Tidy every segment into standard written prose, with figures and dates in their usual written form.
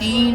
3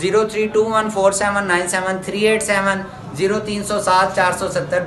032147973870 0307 470